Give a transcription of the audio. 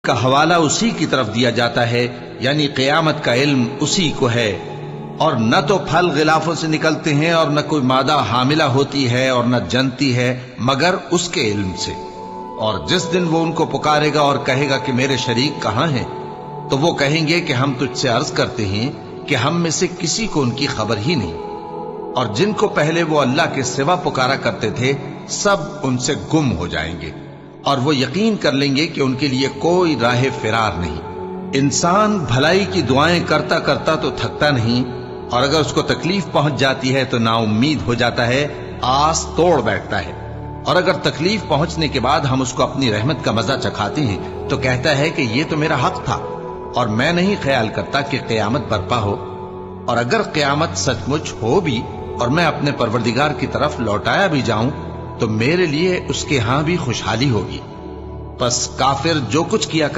کا حوالہ اسی کی طرف دیا جاتا ہے، یعنی قیامت کا علم اسی کو ہے، اور نہ تو پھل غلافوں سے نکلتے ہیں اور نہ کوئی مادہ حاملہ ہوتی ہے اور نہ جنتی ہے مگر اس کے علم سے۔ اور جس دن وہ ان کو پکارے گا اور کہے گا کہ میرے شریک کہاں ہیں، تو وہ کہیں گے کہ ہم تجھ سے عرض کرتے ہیں کہ ہم میں سے کسی کو ان کی خبر ہی نہیں، اور جن کو پہلے وہ اللہ کے سوا پکارا کرتے تھے سب ان سے گم ہو جائیں گے، اور وہ یقین کر لیں گے کہ ان کے لیے کوئی راہ فرار نہیں۔ انسان بھلائی کی دعائیں کرتا کرتا تو تھکتا نہیں، اور اگر اس کو تکلیف پہنچ جاتی ہے تو نا امید ہو جاتا ہے، آس توڑ بیٹھتا ہے، اور اگر تکلیف پہنچنے کے بعد ہم اس کو اپنی رحمت کا مزہ چکھاتے ہیں تو کہتا ہے کہ یہ تو میرا حق تھا، اور میں نہیں خیال کرتا کہ قیامت برپا ہو۔ اور اگر قیامت سچ مچ ہو بھی اور میں اپنے پروردگار کی طرف لوٹایا بھی جاؤں تو میرے لیے اس کے ہاں بھی خوشحالی ہوگی۔ پس کافر جو کچھ کیا